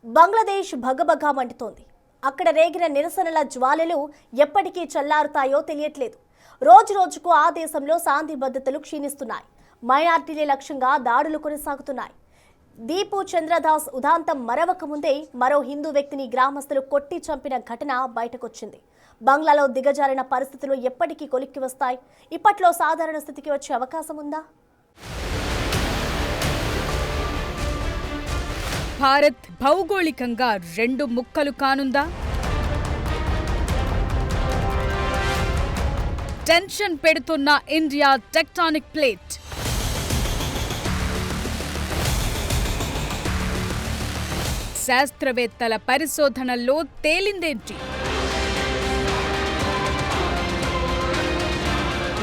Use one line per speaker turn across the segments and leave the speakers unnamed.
బంగ్లాదేశ్ భగభగా మండుతోంది. అక్కడ రేగిన నిరసనల జ్వాలలు ఎప్పటికీ చల్లారుతాయో తెలియట్లేదు. రోజు రోజుకు ఆ దేశంలో శాంతి భద్రతలు క్షీణిస్తున్నాయి. మైనార్టీలే లక్ష్యంగా దాడులు కొనసాగుతున్నాయి. దీపు చంద్రదాస్ ఉదాంతం మరవక ముందే మరో హిందూ వ్యక్తిని గ్రామస్తులు కొట్టి చంపిన ఘటన బయటకొచ్చింది. బంగ్లాలో దిగజారిన పరిస్థితులు ఎప్పటికీ కొలిక్కి వస్తాయి. ఇప్పట్లో సాధారణ స్థితికి వచ్చే అవకాశం ఉందా?
భారత్ భౌగోళికంగా రెండు ముక్కలు కానుందా? టెన్షన్ పెడుతున్న ఇండియా టెక్టానిక్ ప్లేట్. శాస్త్రవేత్తల పరిశోధనల్లో తేలిందేంటి?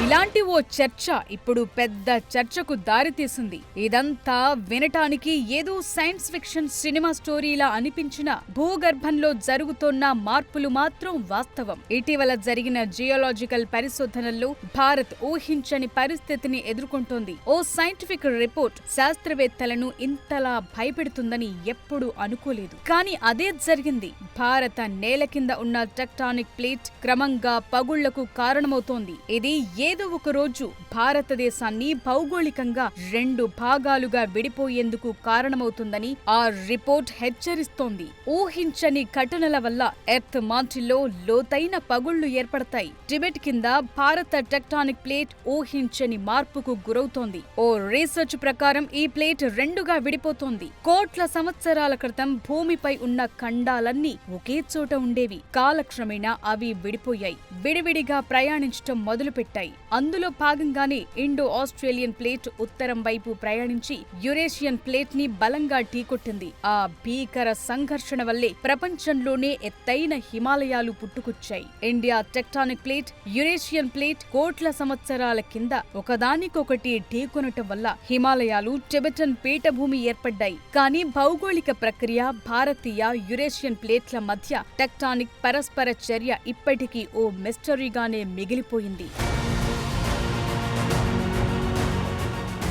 ఇలాంటి ఓ చర్చ ఇప్పుడు పెద్ద చర్చకు దారితీసింది. ఇదంతా వినటానికి ఏదో సైన్స్ ఫిక్షన్ సినిమా స్టోరీలా అనిపించిన భూగర్భంలో జరుగుతోన్న మార్పులు మాత్రం వాస్తవం. ఇటీవల జరిగిన జియోలాజికల్ పరిశోధనల్లో భారత్ ఊహించని పరిస్థితిని ఎదుర్కొంటోంది. ఓ సైంటిఫిక్ రిపోర్ట్ శాస్త్రవేత్తలను ఇంతలా భయపెడుతుందని ఎప్పుడూ అనుకోలేదు. కానీ అదే జరిగింది. భారత నేల కింద ఉన్న టెక్టానిక్ ప్లేట్ క్రమంగా పగుళ్లకు కారణమవుతోంది. ఇది ఏదో ఒక రోజు భారతదేశాన్ని భౌగోళికంగా రెండు భాగాలుగా విడిపోయేందుకు కారణమవుతుందని ఆ రిపోర్ట్ హెచ్చరిస్తోంది. ఊహించని ఘటనల వల్ల ఎర్త్ మాంటిల్లో లోతైన పగుళ్లు ఏర్పడతాయి. టిబెట్ కింద భారత టెక్టానిక్ ప్లేట్ ఊహించని మార్పుకు గురవుతోంది. ఓ రీసెర్చ్ ప్రకారం ఈ ప్లేట్ రెండుగా విడిపోతోంది. కోట్ల సంవత్సరాల క్రితం భూమిపై ఉన్న ఖండాలన్నీ ఒకే చోట ఉండేవి. కాలక్రమేణా అవి విడిపోయాయి, విడివిడిగా ప్రయాణించటం మొదలుపెట్టాయి. అందులో భాగంగానే ఇండో ఆస్ట్రేలియన్ ప్లేట్ ఉత్తరం వైపు ప్రయాణించి యురేషియన్ ప్లేట్ ని బలంగా ఢీకొట్టింది. ఆ భీకర సంఘర్షణ వల్లే ప్రపంచంలోనే ఎత్తైన హిమాలయాలు పుట్టుకొచ్చాయి. India tectonic plate, Eurasian plate కోట్ల సంవత్సరాల కింద ఒకదానికొకటి ఢీకొనటం వల్ల హిమాలయాలు, టిబెటన్ పీఠభూమి ఏర్పడ్డాయి. కానీ భౌగోళిక ప్రక్రియ, భారతీయ, యురేషియన్ ప్లేట్ల మధ్య టెక్టానిక్ పరస్పర చర్య ఇప్పటికీ ఓ మిస్టరీగానే మిగిలిపోయింది.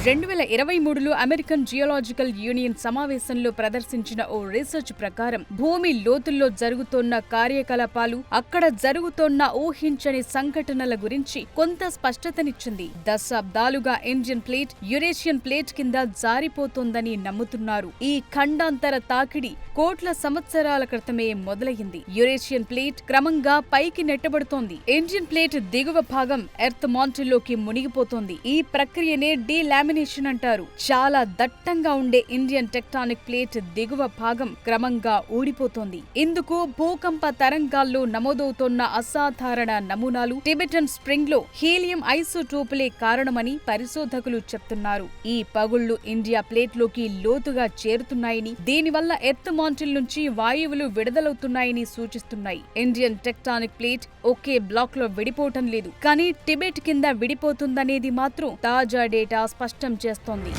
2023లో అమెరికన్ జియోలాజికల్ యూనియన్ సమావేశంలో ప్రదర్శించిన ఓ రీసెర్చ్ ప్రకారం భూమి లోతుల్లో జరుగుతోన్న కార్యకలాపాలు, అక్కడ జరుగుతోన్న ఊహించని సంఘటనల గురించి కొంత స్పష్టతనిచ్చింది. దశాబ్దాలుగా ఇండియన్ ప్లేట్ యురేషియన్ ప్లేట్ కింద జారిపోతోందని నమ్ముతున్నారు. ఈ ఖండాంతర తాకిడి కోట్ల సంవత్సరాల క్రితమే మొదలయ్యింది. యురేషియన్ ప్లేట్ క్రమంగా పైకి నెట్టబడుతోంది. ఇండియన్ ప్లేట్ దిగువ భాగం ఎర్త్ మాంటిల్లోకి మునిగిపోతోంది. ఈ ప్రక్రియనే డీలామినేషన్ అంటారు. చాలా దట్టంగా ఉండే ఇండియన్ టెక్టానిక్ ప్లేట్ దిగువ భాగం క్రమంగా ఊడిపోతోంది. ఇందుకు భూకంప తరంగాల్లో నమోదవుతోన్న అసాధారణ నమూనాలు, టిబెటన్ స్ప్రింగ్ లో హీలియం ఐసోటోపులే కారణమని పరిశోధకులు చెప్తున్నారు. ఈ పగుళ్లు ఇండియా ప్లేట్ లోకి లోతుగా చేరుతున్నాయని, దీనివల్ల ఎర్త్ మాంటిల్ నుంచి వాయువులు విడుదలవుతున్నాయని సూచిస్తున్నాయి. ఇండియన్ టెక్టానిక్ ప్లేట్ ఒకే బ్లాక్ లో విడిపోవటం లేదు, కానీ టిబెట్ కింద విడిపోతుందనేది మాత్రం తాజా డేటా స్పష్టం చేస్తోంది.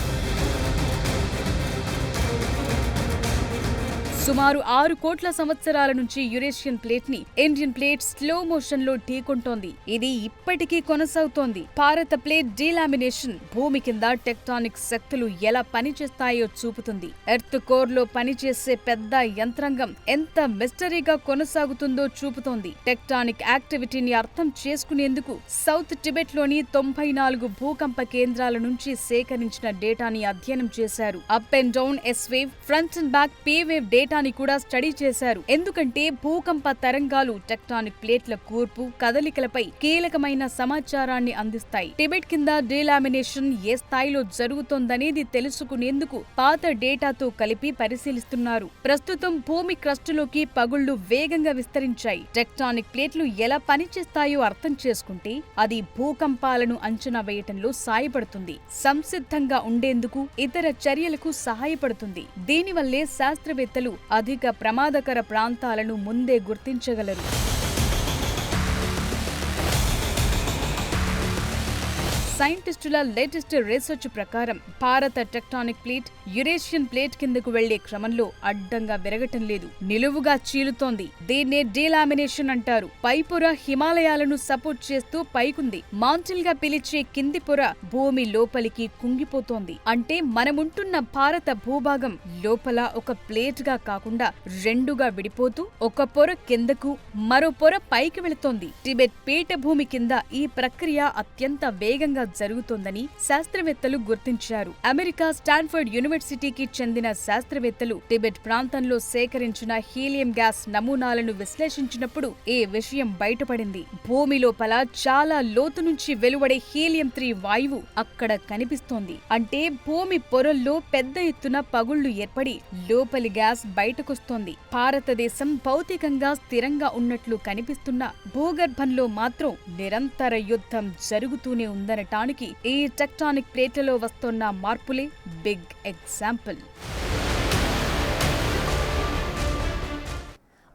సుమారు 6 కోట్ల సంవత్సరాల నుంచి యురేషియన్ ప్లేట్ ని ఇండియన్ ప్లేట్ స్లో మోషన్ లో ఢీకొంటోంది. ఇది ఇప్పటికీ కొనసాగుతోంది. భారత ప్లేట్ డీలామినేషన్ భూమి కింద టెక్టానిక్ శక్తులు ఎలా పనిచేస్తాయో చూపుతుంది. ఎర్త్ కోర్ లో పనిచేసే పెద్ద యంత్రాంగం ఎంత మిస్టరీగా కొనసాగుతుందో చూపుతోంది. టెక్టానిక్ యాక్టివిటీని అర్థం చేసుకునేందుకు సౌత్ టిబెట్ లోని 94 భూకంప కేంద్రాల నుంచి సేకరించిన డేటాని అధ్యయనం చేశారు. Up and down S wave, front and back P wave data కూడా స్టడీ చేశారు. ఎందుకంటే భూకంప తరంగాలు టెక్టానిక్ ప్లేట్ల కూర్పు, కదలికలపై కీలకమైన సమాచారాన్ని అందిస్తాయి. టిబెట్ కింద డీలామినేషన్ ఏ స్థాయిలో జరుగుతోందనేది తెలుసుకునేందుకు పాత డేటాతో కలిపి పరిశీలిస్తున్నారు. ప్రస్తుతం భూమి క్రస్టులోకి పగుళ్లు వేగంగా విస్తరించాయి. టెక్టానిక్ ప్లేట్లు ఎలా పనిచేస్తాయో అర్థం చేసుకుంటే అది భూకంపాలను అంచనా వేయటంలో సాయపడుతుంది. సంసిద్ధంగా ఉండేందుకు, ఇతర చర్యలకు సహాయపడుతుంది. దీనివల్లే శాస్త్రవేత్తలు అధిక ప్రమాదకర ప్రాంతాలను ముందే గుర్తించగలరు. సైంటిస్టుల లేటెస్ట్ రీసెర్చ్ ప్రకారం భారత టెక్టానిక్ ప్లేట్ యురేషియన్ ప్లేట్ కిందకు వెళ్లే క్రమంలో అడ్డంగా విరగటం లేదు, నిలువుగా చీలుతోంది. దీన్నే డీలామినేషన్ అంటారు. పై పొర హిమాలయాలను సపోర్ట్ చేస్తూ పైకుంది. మాంటిల్ గా పిలిచే కింది పొర భూమి లోపలికి కుంగిపోతోంది. అంటే మనముంటున్న భారత భూభాగం లోపల ఒక ప్లేట్ గా కాకుండా రెండుగా విడిపోతూ ఒక పొర కిందకు మరో పొర పైకి వెళుతోంది. టిబెట్ పీఠభూమి కింద ఈ ప్రక్రియ అత్యంత వేగంగా జరుగుతోందని శాస్త్రవేత్తలు గుర్తించారు. అమెరికా స్టాన్ఫర్డ్ యూనివర్సిటీకి చెందిన శాస్త్రవేత్తలు టిబెట్ ప్రాంతంలో సేకరించిన హీలియం గ్యాస్ నమూనాలను విశ్లేషించినప్పుడు ఈ విషయం బయటపడింది. భూమి లోపల చాలా లోతు నుంచి వెలువడే హీలియం-3 వాయువు అక్కడ కనిపిస్తోంది. అంటే భూమి పొరల్లో పెద్ద ఎత్తున పగుళ్లు ఏర్పడి లోపలి గ్యాస్ బయటకొస్తోంది. భారతదేశం భౌతికంగా స్థిరంగా ఉన్నట్లు కనిపిస్తున్న భూగర్భంలో మాత్రం నిరంతర యుద్ధం జరుగుతూనే ఉందనటానికి ఈ టెక్టానిక్ ప్లేట్లలో వస్తున్న మార్పులే బిగ్ ఎగ్జాంపుల్.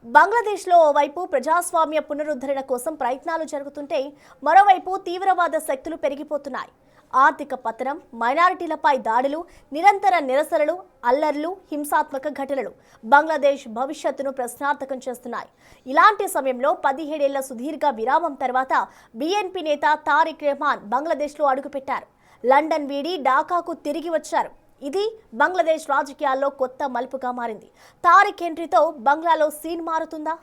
బంగ్లాదేశ్లో ఓవైపు ప్రజాస్వామ్య పునరుద్ధరణ కోసం ప్రయత్నాలు జరుగుతుంటే మరోవైపు తీవ్రవాద శక్తులు పెరిగిపోతున్నాయి. ఆర్థిక పతనం, మైనారిటీలపై దాడులు, నిరంతర నిరసనలు, అల్లర్లు, హింసాత్మక ఘటనలు బంగ్లాదేశ్ భవిష్యత్తును ప్రశ్నార్థకం చేస్తున్నాయి. ఇలాంటి సమయంలో 17 ఏళ్ల సుదీర్ఘ విరామం తర్వాత బీఎన్పీ నేత తారిక్ రెహమాన్ బంగ్లాదేశ్లో అడుగుపెట్టారు. లండన్ వీడి ఢాకాకు తిరిగి వచ్చారు. ఇది బంగ్లాదేశ్ రాజకీయాల్లో కొత్త మలుపుగా మారింది. తారిక్ ఎంట్రీతో బంగ్లాలో సీన్ మారుతుందా?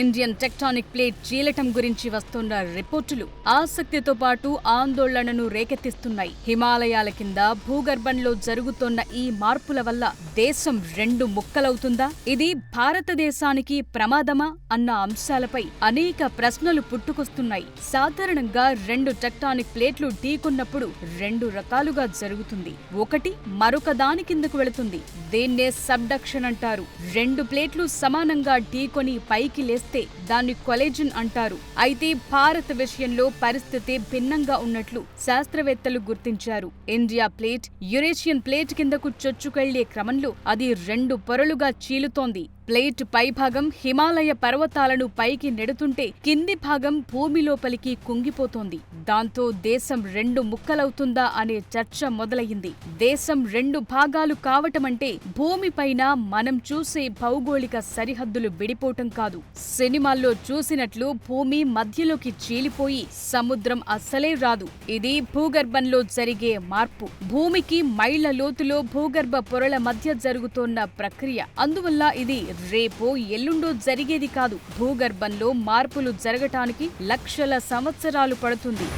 ఇండియన్ టెక్టానిక్ ప్లేట్ చీలటం గురించి వస్తున్న రిపోర్టులు ఆసక్తితో పాటు ఆందోళనను రేకెత్తిస్తున్నాయి. హిమాలయాల కింద భూగర్భంలో జరుగుతోన్న ఈ మార్పుల వల్ల దేశం రెండు ముక్కలవుతుందా? ఇది భారతదేశానికి ప్రమాదమా అన్న అంశాలపై అనేక ప్రశ్నలు పుట్టుకొస్తున్నాయి. సాధారణంగా రెండు టెక్టానిక్ ప్లేట్లు ఢీకొన్నప్పుడు రెండు రకాలుగా జరుగుతుంది. ఒకటి మరొక దాని కిందకు వెళుతుంది. దీన్నే సబ్డక్షన్ అంటారు. రెండు ప్లేట్లు సమానంగా ఢీకొని పైకి లేస్తే దాన్ని కొలిజన్ అంటారు. అయితే భారత విషయంలో పరిస్థితి భిన్నంగా ఉన్నట్లు శాస్త్రవేత్తలు గుర్తించారు. ఇండియా ప్లేట్ యురేషియన్ ప్లేట్ కిందకు చొచ్చుకెళ్లే క్రమంలో అది రెండు పొరలుగా చీలుతోంది. ప్లేట్ పైభాగం హిమాలయ పర్వతాలను పైకి నెడుతుంటే కింది భాగం భూమి లోపలికి కుంగిపోతోంది. దాంతో దేశం రెండు ముక్కలవుతుందా అనే చర్చ మొదలయ్యింది. దేశం రెండు భాగాలు కావటమంటే భూమిపైన మనం చూసే భౌగోళిక సరిహద్దులు విడిపోవటం కాదు. సినిమాల్లో చూసినట్లు భూమి మధ్యలోకి చీలిపోయి సముద్రం అస్సలే రాదు. ఇది భూగర్భంలో జరిగే మార్పు. భూమికి మైళ్ల లోతులో భూగర్భ పొరల మధ్య జరుగుతోన్న ప్రక్రియ. అందువల్ల ఇది రేపో ఎల్లుండో జరిగేది కాదు. భూగర్భంలో మార్పులు జరగటానికి లక్షల సంవత్సరాలు పడుతుంది.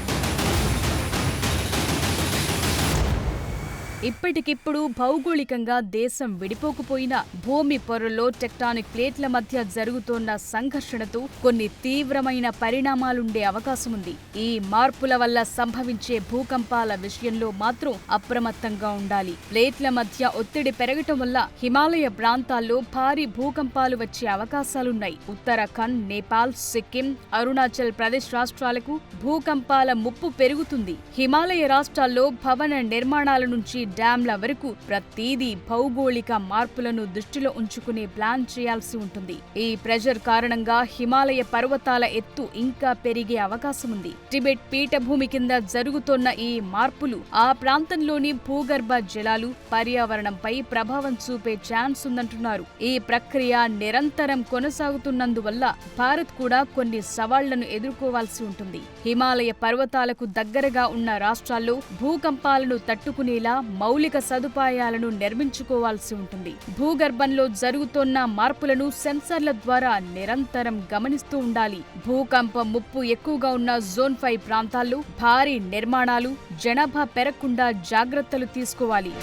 ఇప్పటికిప్పుడు భౌగోళికంగా దేశం విడిపోకపోయినా భూమి పొరల్లో టెక్టానిక్ ప్లేట్ల మధ్య జరుగుతోన్న సంఘర్షణతో కొన్ని తీవ్రమైన పరిణామాలుండే అవకాశముంది. ఈ మార్పుల వల్ల సంభవించే భూకంపాల విషయంలో మాత్రం అప్రమత్తంగా ఉండాలి. ప్లేట్ల మధ్య ఒత్తిడి పెరగటం వల్ల హిమాలయ ప్రాంతాల్లో భారీ భూకంపాలు వచ్చే అవకాశాలున్నాయి. ఉత్తరాఖండ్, నేపాల్, సిక్కిం, అరుణాచల్ ప్రదేశ్ రాష్ట్రాలకు భూకంపాల ముప్పు పెరుగుతుంది. హిమాలయ రాష్ట్రాల్లో భవన నిర్మాణాల నుంచి డ్యాంల వరకు ప్రతిదీ భౌగోళిక మార్పులను దృష్టిలో ఉంచుకునే ప్లాన్ చేయాల్సి ఉంటుంది. ఈ ప్రెషర్ కారణంగా హిమాలయ పర్వతాల ఎత్తు ఇంకా పెరిగే అవకాశముంది. టిబెట్ పీఠభూమి కింద జరుగుతోన్న ఈ మార్పులు ఆ ప్రాంతంలోని భూగర్భ జలాలు, పర్యావరణంపై ప్రభావం చూపే ఛాన్స్ ఉందంటున్నారు. ఈ ప్రక్రియ నిరంతరం కొనసాగుతున్నందువల్ల భారత్ కూడా కొన్ని సవాళ్లను ఎదుర్కోవాల్సి ఉంటుంది. హిమాలయ పర్వతాలకు దగ్గరగా ఉన్న రాష్ట్రాల్లో భూకంపాలను తట్టుకునేలా మౌలిక సదుపాయాలను నిర్మించుకోవాల్సి ఉంటుంది. భూగర్భంలో జరుగుతోన్న మార్పులను సెన్సార్ల ద్వారా నిరంతరం గమనిస్తూ ఉండాలి. భూకంప ముప్పు ఎక్కువగా ఉన్న జోన్ 5 ప్రాంతాల్లో భారీ నిర్మాణాలు, జనాభా పెరగకుండా జాగ్రత్తలు తీసుకోవాలి.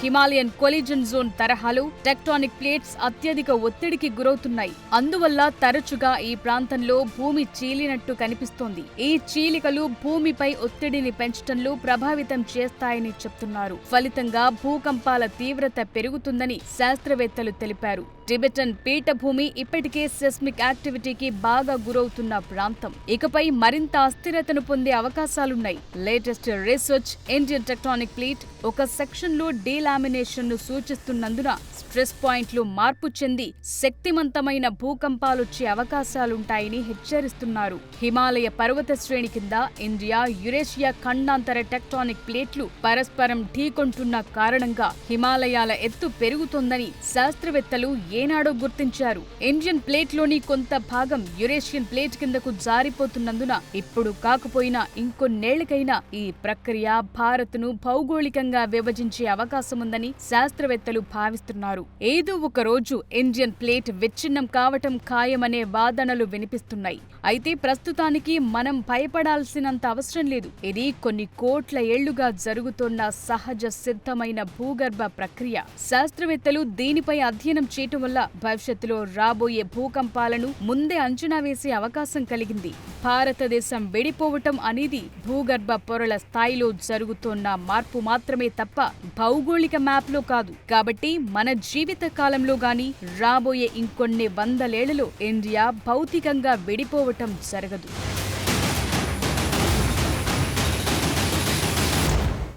హిమాలయన్ కొలిజన్ జోన్ తరహాలో టెక్టానిక్ ప్లేట్స్ అత్యధిక ఒత్తిడికి గురవుతున్నాయి. అందువల్ల తరచుగా ఈ ప్రాంతంలో భూమి చీలినట్టు కనిపిస్తోంది. ఈ చీలికలు భూమిపై ఒత్తిడిని పెంచడంలో ప్రభావితం చేస్తాయని చెప్తున్నారు. ఫలితంగా భూకంపాల తీవ్రత పెరుగుతుందని శాస్త్రవేత్తలు తెలిపారు. టిబెటన్ పీఠభూమి ఇప్పటికే సెస్మిక్ యాక్టివిటీకి బాగా గురవుతున్న ప్రాంతం. ఇకపై మరింత అస్థిరతను పొందే అవకాశాలున్నాయి. Latest research Indian tectonic plate ఒక సెక్షన్లో డీలామినేషన్ ను సూచిస్తున్నందున స్ట్రెస్ పాయింట్లు మార్పు చెంది శక్తివంతమైన భూకంపాలొచ్చే అవకాశాలుంటాయని హెచ్చరిస్తున్నారు. హిమాలయ పర్వత శ్రేణి కింద ఇండియా, యురేషియా ఖండాంతర టెక్టానిక్ ప్లేట్లు పరస్పరం ఢీకొంటున్న కారణంగా హిమాలయాల ఎత్తు పెరుగుతోందని శాస్త్రవేత్తలు ఏనాడో గుర్తించారు. ఇండియన్ ప్లేట్లోని కొంత భాగం యురేషియన్ ప్లేట్ కిందకు జారిపోతున్నందున ఇప్పుడు కాకపోయినా ఇంకొన్నేళ్లకైనా ఈ ప్రక్రియ భారత్ను భౌగోళికంగా విభజించే అవకాశముందని శాస్త్రవేత్తలు భావిస్తున్నారు. ఏదో ఒక రోజు ఇండియన్ ప్లేట్ విచ్ఛిన్నం కావటం ఖాయమనే వాదనలు వినిపిస్తున్నాయి. అయితే ప్రస్తుతానికి మనం భయపడాల్సినంత అవసరం లేదు. ఇది కొన్ని కోట్ల ఏళ్లుగా జరుగుతోన్న సహజ సిద్ధమైన భూగర్భ ప్రక్రియ. శాస్త్రవేత్తలు దీనిపై అధ్యయనం చేయటం వల్ల భవిష్యత్తులో రాబోయే భూకంపాలను ముందే అంచనా వేసే అవకాశం కలిగింది. భారతదేశం విడిపోవటం అనేది భూగర్భ పొరల స్థాయిలో జరుగుతోన్న మార్పు మాత్రమే తప్ప భౌగోళిక మ్యాప్లో కాదు. కాబట్టి మన జీవిత కాలంలో గాని రాబోయే ఇంకొన్ని వందలేళ్లలో ఇండియా భౌతికంగా విడిపోవటం జరగదు.